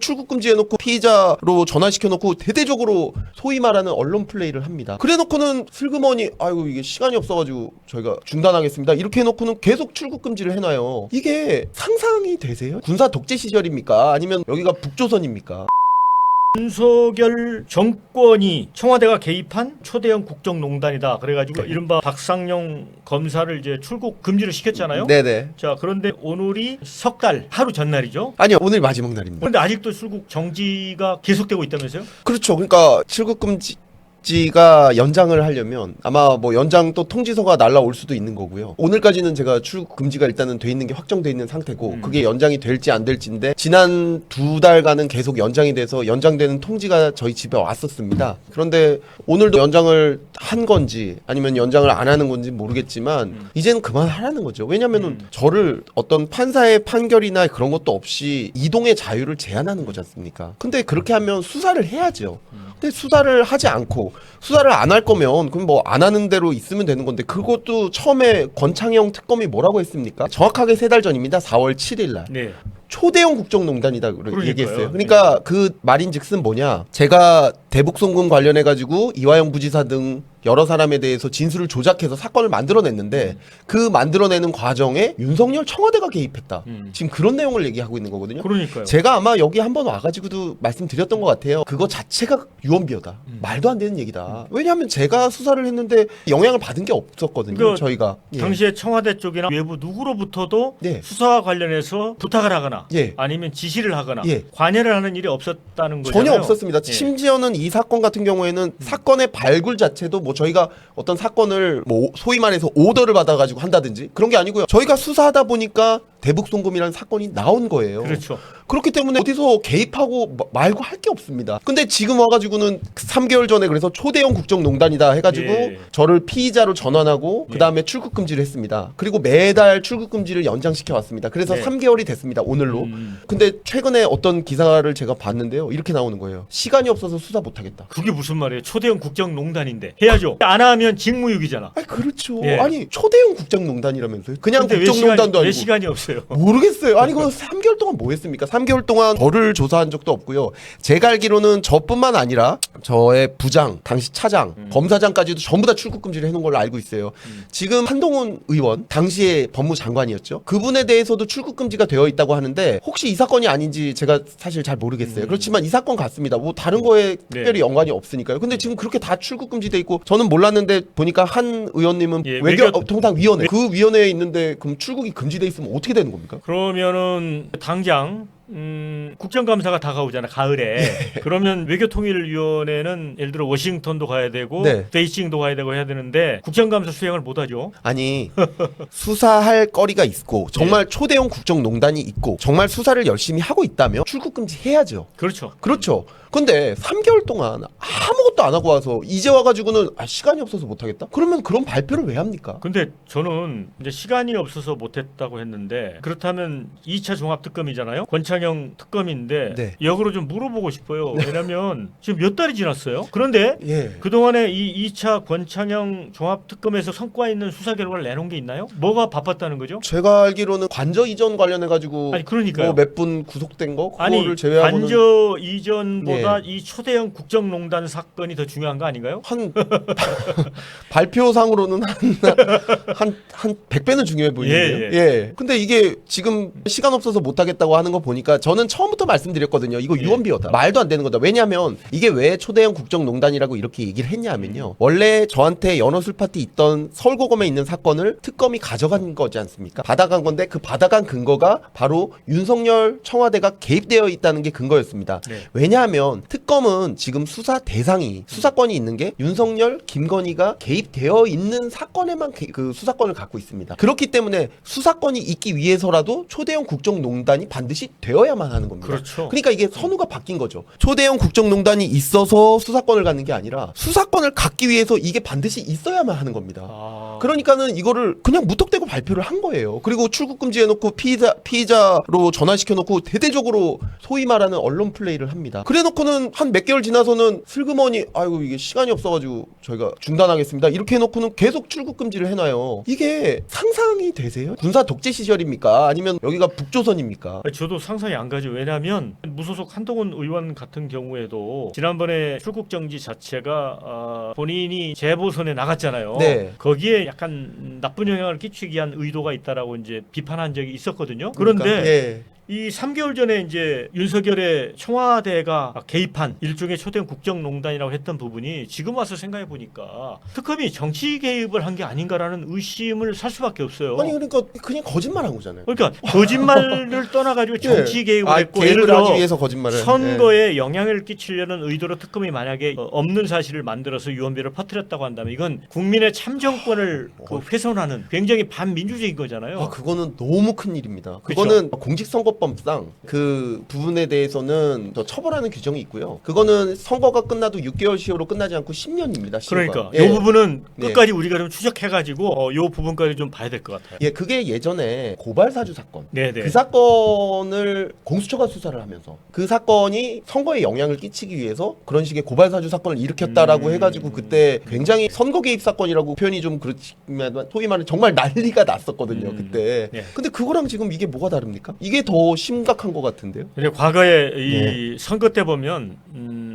출국 금지해놓고 피의자로 전환시켜놓고 대대적으로 소위 말하는 언론 플레이를 합니다. 그래놓고는 슬그머니 아이고 이게 시간이 없어가지고 저희가 중단하겠습니다. 이렇게 해놓고는 계속 출국 금지를 해놔요. 이게 상상이 되세요? 군사 독재 시절입니까? 아니면 여기가 북조선입니까? 윤석열 정권이 청와대가 개입한 초대형 국정농단이다. 그래가지고 네. 이른바 박상용 검사를 이제 출국 금지를 시켰잖아요. 네네. 자, 그런데 오늘이 석 달 하루 전날이죠. 아니요, 오늘 마지막 날입니다. 그런데 아직도 출국 정지가 계속되고 있다면서요? 그렇죠. 그러니까 출국 금지가 연장을 하려면 아마 뭐 연장 또 통지서가 날라올 수도 있는 거고요. 오늘까지는 제가 출국 금지가 일단은 돼 있는 게 확정돼 있는 상태고 그게 연장이 될지 안 될지인데 지난 2달간은 계속 연장이 돼서 연장되는 통지가 저희 집에 왔었습니다. 그런데 오늘도 연장을 한 건지 아니면 연장을 안 하는 건지 모르겠지만 이제는 그만하라는 거죠. 왜냐면은 저를 어떤 판사의 판결이나 그런 것도 없이 이동의 자유를 제한하는 거지 않습니까? 근데 그렇게 하면 수사를 해야죠. 근데 수사를 하지 않고 수사를 안 할 거면 그럼 뭐 안 하는 대로 있으면 되는 건데 그것도 처음에 권창형 특검이 뭐라고 했습니까? 정확하게 3달 전입니다. 4월 7일 날. 네. 초대형 국정농단이다 그러니까요. 얘기했어요. 그러니까 그 말인즉슨 뭐냐? 제가 대북송금 관련해 가지고 이화영 부지사 등 여러 사람에 대해서 진술을 조작해서 사건을 만들어냈는데 그 만들어내는 과정에 윤석열 청와대가 개입했다. 지금 그런 내용을 얘기하고 있는 거거든요. 그러니까요. 제가 아마 여기 한번 와가지고도 말씀드렸던 것 같아요. 그거 자체가 유언비어다. 말도 안 되는 얘기다. 왜냐하면 제가 수사를 했는데 영향을 받은 게 없었거든요. 그 저희가. 당시에 청와대 쪽이나 외부 누구로부터도 네. 수사와 관련해서 부탁을 하거나 예. 아니면 지시를 하거나 예. 관여를 하는 일이 없었다는 거잖아요. 전혀 없었습니다. 예. 심지어는 이 사건 같은 경우에는 사건의 발굴 자체도 뭐 저희가 어떤 사건을 뭐 소위 말해서 오더를 받아가지고 한다든지 그런 게 아니고요. 저희가 수사하다 보니까 대북송금이라는 사건이 나온 거예요. 그렇죠. 그렇기 때문에 어디서 개입하고 말고 할 게 없습니다. 근데 지금 와가지고는 3개월 전에 그래서 초대형 국정농단이다 해가지고 예. 저를 피의자로 전환하고 예. 그 다음에 출국 금지를 했습니다. 그리고 매달 출국 금지를 연장시켜 왔습니다. 그래서 네. 3개월이 됐습니다. 오늘로. 근데 최근에 어떤 기사를 제가 봤는데요. 이렇게 나오는 거예요. 시간이 없어서 수사 못하겠다. 그게 무슨 말이에요? 초대형 국정농단인데 해야죠. 안 하면 직무유기잖아. 아니 그렇죠. 예. 아니 초대형 국정농단이라면서요. 그냥 근데 국정농단도 왜 아니고. 시간이 없어요? 모르겠어요. 아니 그 3개월 동안 뭐 했습니까? 3개월 동안 저를 조사한 적도 없고요. 제가 알기로는 저뿐만 아니라 저의 부장, 당시 차장, 검사장까지도 전부 다 출국 금지를 해놓은 걸로 알고 있어요. 지금 한동훈 의원, 당시에 법무장관이었죠. 그분에 대해서도 출국 금지가 되어 있다고 하는데 혹시 이 사건이 아닌지 제가 사실 잘 모르겠어요. 그렇지만 이 사건 같습니다. 뭐 다른 거에 특별히 연관이 없으니까요. 근데 지금 그렇게 다 출국 금지돼 있고 저는 몰랐는데 보니까 한 의원님은 예, 외교통상위원회 그 위원회에 있는데 그럼 출국이 금지돼 있으면 어떻게 되는 겁니까? 그러면은 당장 국정감사가 다가오잖아 가을에. 그러면 외교통일위원회는 예를 들어 워싱턴도 가야 되고 네. 베이징도 가야 되고 해야 되는데 국정감사 수행을 못하죠. 아니 수사할 거리가 있고 정말 초대형 국정농단이 있고 정말 수사를 열심히 하고 있다면 출국 금지해야죠. 그렇죠. 그렇죠. 근데 3개월 동안 아무것도 안 하고 와서 이제 와가지고는 시간이 없어서 못하겠다? 그러면 그런 발표를 왜 합니까? 근데 저는 이제 시간이 없어서 못했다고 했는데 그렇다면 2차 종합특검이잖아요. 권창형 특검인데 네. 역으로 좀 물어보고 싶어요. 왜냐면 지금 몇 달이 지났어요. 그런데 예. 그동안에 이 2차 권창형 종합특검에서 성과 있는 수사 결과를 내놓은 게 있나요? 뭐가 바빴다는 거죠? 제가 알기로는 관저 이전 관련해가지고 아니 그러니까요. 뭐 몇 분 구속된 거 그거를 아니 제외하고는 관저 이전보다 예. 이 초대형 국정농단 사건이 더 중요한 거 아닌가요? 한 발표상으로는 한 100배는 중요해 보이는데요. 예, 예. 근데 이게 지금 시간 없어서 못 하겠다고 하는 거 보니까 저는 처음부터 말씀드렸거든요. 이거 예. 유언비어다. 말도 안 되는 거다. 왜냐하면 이게 왜 초대형 국정농단이라고 이렇게 얘기를 했냐면요. 원래 저한테 연어술 파티 있던 서울고검에 있는 사건을 특검이 가져간 거지 않습니까? 받아간 건데 그 받아간 근거가 바로 윤석열 청와대가 개입되어 있다는 게 근거였습니다. 네. 왜냐하면 특검은 지금 수사 대상이 수사권이 있는 게 윤석열, 김건희가 개입되어 있는 사건에만 그 수사권을 갖고 있습니다. 그렇기 때문에 수사권이 있기 위해서라도 초대형 국정농단이 반드시 되어야만 하는 겁니다. 그렇죠. 그러니까 이게 선우가 바뀐 거죠. 초대형 국정농단이 있어서 수사권을 갖는 게 아니라 수사권을 갖기 위해서 이게 반드시 있어야만 하는 겁니다. 그러니까는 이거를 그냥 무턱대고 발표를 한 거예요. 그리고 출국 금지해놓고 피의자로 전환시켜놓고 대대적으로 소위 말하는 언론 플레이를 합니다. 그래놓고는 한 몇 개월 지나서는 슬그머니 아이고 이게 시간이 없어가지고 저희가 중단하겠습니다. 이렇게 해놓고는 계속 출국 금지를 해놔요. 이게 상상이 되세요? 군사 독재 시절입니까? 아니면 여기가 북조선입니까? 저도 상상이 안 가죠. 왜냐하면 무소속 한동훈 의원 같은 경우에도 지난번에 출국 정지 자체가 본인이 재보선에 나갔잖아요. 네. 거기에 약간 나쁜 영향을 끼치기 위한 의도가 있다라고 이제 비판한 적이 있었거든요. 그런데 그러니까, 예. 이 3개월 전에 이제 윤석열의 청와대가 개입한 일종의 초대형 국정농단이라고 했던 부분이 지금 와서 생각해 보니까 특검이 정치 개입을 한 게 아닌가라는 의심을 살 수밖에 없어요. 아니 그러니까 그냥 거짓말한 거잖아요. 그러니까 거짓말을 떠나가지고 정치 개입을 했고 예를 개입을 들어 하기 위해서 거짓말을 선거에 영향을 끼치려는 의도로 특검이 만약에 없는 사실을 만들어서 유언비를 퍼뜨렸다고 한다면 이건 국민의 참정권을 훼손하는 굉장히 반민주적인 거잖아요. 그거는 너무 큰 일입니다. 그쵸? 그거는 공직선거법상 그 부분에 대해서는 더 처벌하는 규정이 있고요. 그거는 선거가 끝나도 6개월 시효로 끝나지 않고 10년입니다. 그러니까 예. 이 부분은 네. 끝까지 우리가 좀 추적해가지고 이 부분까지 좀 봐야 될 것 같아요. 예, 그게 예전에 고발사주 사건. 네네. 그 사건을 공수처가 수사를 하면서 그 사건이 선거에 영향을 끼치기 위해서 그런 식의 고발사주 사건을 일으켰다라고 해가지고 그때 굉장히 선거 개입 사건이라고 표현이 좀 그렇지만 소위 말하는 정말 난리가 났었거든요. 그때. 네. 근데 그거랑 지금 이게 뭐가 다릅니까? 이게 더 심각한 것 같은데요. 근데 과거에 이 선거 때 보면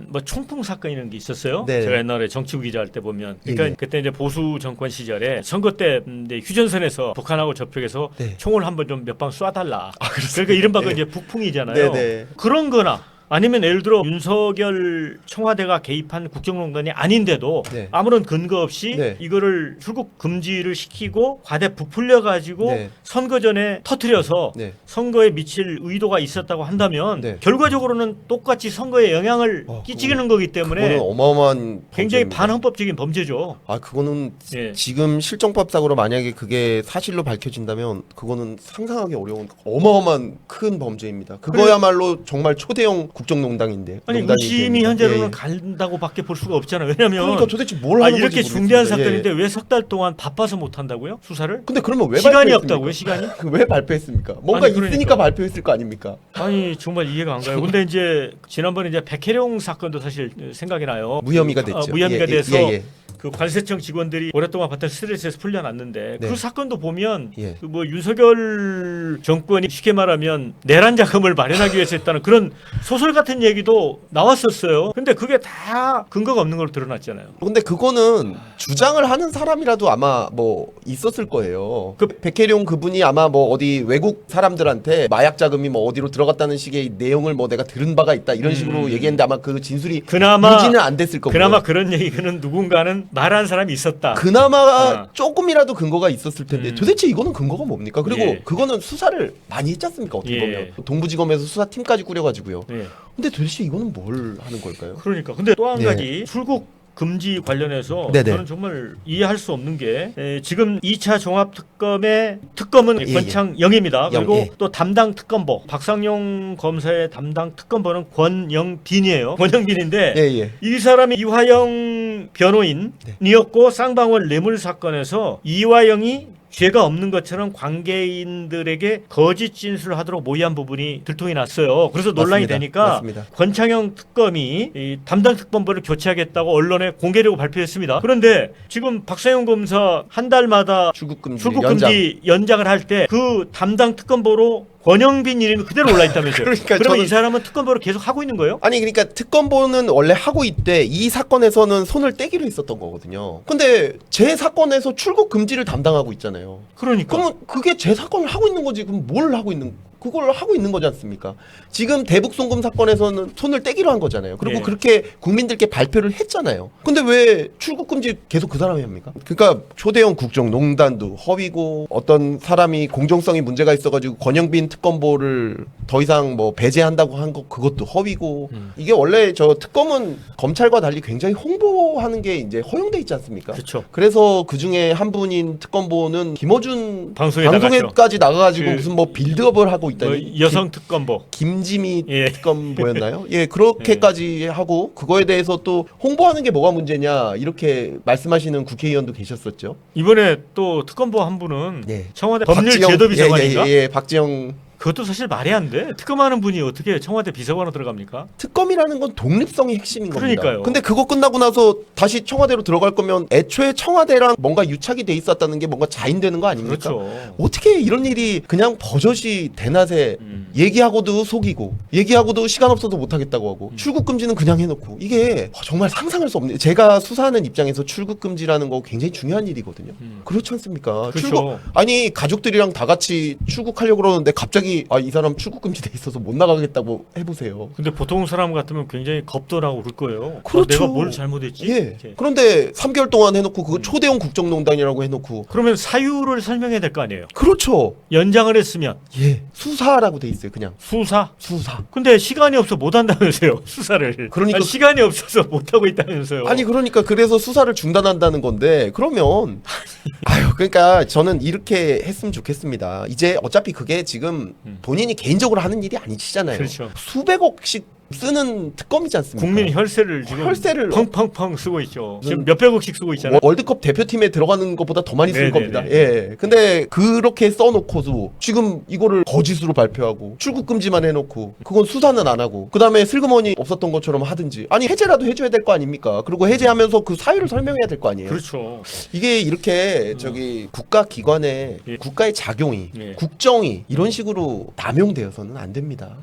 뭐 총풍 사건 이런 게 있었어요. 네. 제가 옛날에 정치부 기자할 때 보면 그러니까 예. 그때 이제 보수 정권 시절에 선거 때 이제 휴전선에서 북한하고 접촉해서 네. 총을 한번 좀 몇 방 쏴달라. 그러니까 이른바 그 네. 이제 북풍이잖아요. 네네. 그런거나 아니면 예를 들어 윤석열 청와대가 개입한 국정농단이 아닌데도 네. 아무런 근거 없이 네. 이거를 출국 금지를 시키고 과대 부풀려 가지고 네. 선거 전에 터뜨려서 네. 선거에 미칠 의도가 있었다고 한다면 네. 결과적으로는 똑같이 선거에 영향을 끼치는 거기 그거는 때문에 어마어마한 굉장히 범죄입니다. 반헌법적인 범죄죠. 그거는 예. 지금 실정법상으로 만약에 그게 사실로 밝혀진다면 그거는 상상하기 어려운 어마어마한 큰 범죄입니다. 그거야말로 정말 초대형 국정농단인데. 아니 농단이 의심이 됩니다. 현재로는 예. 간다고밖에 볼 수가 없잖아요. 왜냐하면 그러니까 도대체 뭘 하는 이렇게 건지 중대한 모르겠습니다. 사건인데 예. 왜 석 달 동안 바빠서 못 한다고요? 수사를? 근데 그러면 왜 시간이 발표했습니까? 없다고요? 시간이? 왜 발표했습니까? 뭔가 아니, 그러니까. 있으니까 발표했을 거 아닙니까? 아니 정말 이해가 안 가요. 근데 이제 지난번에 이제 백혜령 사건도 사실 생각이 나요. 무혐의가 됐죠. 무혐의가 예, 예, 돼서 예, 예. 그 관세청 직원들이 오랫동안 받던 스트레스에서 풀려났는데 네. 그 사건도 보면 예. 그 뭐 윤석열 정권이 쉽게 말하면 내란 자금을 마련하기 위해서 했다는 그런 소설 같은 얘기도 나왔었어요. 근데 그게 다 근거가 없는 걸로 드러났잖아요. 근데 그거는 주장을 하는 사람이라도 아마 뭐 있었을 거예요. 그 백혜룡 그분이 아마 뭐 어디 외국 사람들한테 마약 자금이 뭐 어디로 들어갔다는 식의 내용을 뭐 내가 들은 바가 있다 이런 식으로 얘기했는데 아마 그 진술이 그나마 유지는 안 됐을 거고요. 그나마 그런 얘기는 누군가는 말한 사람이 있었다. 그나마 조금이라도 근거가 있었을 텐데 음. 도대체 이거는 근거가 뭡니까? 그리고 예. 그거는 수사를 많이 했지 않습니까? 어떻게 예. 보면 동부지검에서 수사팀까지 꾸려가지고 예. 근데 도대체 이거는 뭘 하는 걸까요? 그러니까 근데 또 한 예. 가지 출국 금지 관련해서 네네. 저는 정말 이해할 수 없는 게 지금 2차 종합특검의 특검은 예, 권창영입니다. 그리고 예. 또 담당 특검보 박상용 검사의 담당 특검보는 권영빈이에요. 권영빈인데 예예. 이 사람이 이화영 변호인이었고 쌍방울 뇌물 사건에서 이화영이 죄가 없는 것처럼 관계인들에게 거짓 진술을 하도록 모의한 부분이 들통이 났어요. 그래서 논란이 맞습니다. 되니까 맞습니다. 권창영 특검이 이 담당 특검보를 교체하겠다고 언론에 공개되고 발표했습니다. 그런데 지금 박상용 검사 한 달마다 출국 금지 출국금지 연장을 할 때 그 담당 특검보로 권영빈 이름이 그대로 올라있다면서요. 그러니까 그러면 저는- 이 사람은 특검보를 계속 하고 있는 거예요? 아니 그러니까 특검보는 원래 하고 있대. 이 사건에서는 손을 떼기로 했었던 거거든요. 근데 제 사건에서 출국 금지를 담당하고 있잖아요. 그러니까. 그러면 그게 제 사건을 하고 있는 거지. 그럼 뭘 하고 있는? 그걸 하고 있는 거지 않습니까? 지금 대북 송금 사건에서는 손을 떼기로 한 거잖아요. 그리고 예. 그렇게 국민들께 발표를 했잖아요. 근데 왜 출국 금지 계속 그 사람이 합니까? 그러니까 초대형 국정농단도 허위고 어떤 사람이 공정성이 문제가 있어가지고 권영빈 특검보를 더 이상 뭐 배제한다고 한 거 그것도 허위고 이게 원래 저 특검은 검찰과 달리 굉장히 홍보하는 게 이제 허용돼 있지 않습니까? 그렇죠. 그래서 그 중에 한 분인 특검보는 김어준 방송에 방송에까지 나가가지고 그- 무슨 뭐 빌드업을 하고 있다니 여성 특검보. 김지미 예. 특검보였나요? 예, 그렇게까지 하고 그거에 대해서 또 홍보하는 게 뭐가 문제냐 이렇게 말씀하시는 국회의원도 계셨었죠. 이번에 또 특검보 한 분은 예. 청와대 박지영, 법률제도비서관인가? 예, 박지영. 그것도 사실 말이 안 돼. 특검하는 분이 어떻게 청와대 비서관으로 들어갑니까? 특검이라는 건 독립성이 핵심인 겁니다. 그러니까요. 근데 그거 끝나고 나서 다시 청와대로 들어갈 거면 애초에 청와대랑 뭔가 유착이 돼 있었다는 게 뭔가 자인되는 거 아닙니까? 그렇죠. 어떻게 이런 일이 그냥 버젓이 대낮에 얘기하고도 속이고 얘기하고도 시간 없어서 못하겠다고 하고 출국 금지는 그냥 해놓고 이게 정말 상상할 수 없네요. 제가 수사하는 입장에서 출국 금지라는 거 굉장히 중요한 일이거든요. 그렇지 않습니까? 그렇죠. 출국 아니 가족들이랑 다 같이 출국하려고 그러는데 갑자기 이 사람 출국 금지돼 있어서 못 나가겠다고 해보세요. 근데 보통 사람 같으면 굉장히 겁도 나고 그럴 거예요. 그렇죠. 내가 뭘 잘못했지? 예. 이렇게. 그런데 3개월 동안 해놓고 그거 초대형 국정농단이라고 해놓고 그러면 사유를 설명해야 될 거 아니에요. 그렇죠. 연장을 했으면 예. 수사라고 돼 있어요. 그냥 수사. 수사. 근데 시간이 없어 못 한다면서요. 수사를. 그러니까 아니, 시간이 없어서 못 하고 있다면서요. 아니 그러니까 그래서 수사를 중단한다는 건데 그러면 아유 그러니까 저는 이렇게 했으면 좋겠습니다. 이제 어차피 그게 지금 본인이 개인적으로 하는 일이 아니시잖아요. 그렇죠. 수백억씩 쓰는 특검이지 않습니까? 국민 혈세를 지금 혈세를 펑펑펑 쓰고 있죠. 지금 몇백억씩 쓰고 있잖아요. 월드컵 대표팀에 들어가는 것보다 더 많이 쓸 네네네. 겁니다. 예. 근데 그렇게 써놓고도 지금 이거를 거짓으로 발표하고 출국 금지만 해놓고 그건 수사는 안 하고 그 다음에 슬그머니 없었던 것처럼 하든지 아니 해제라도 해줘야 될 거 아닙니까? 그리고 해제하면서 그 사유를 설명해야 될 거 아니에요. 그렇죠. 이게 이렇게 저기 국가 기관의 예. 국가의 작용이 예. 국정이 이런 식으로 남용되어서는 안 됩니다.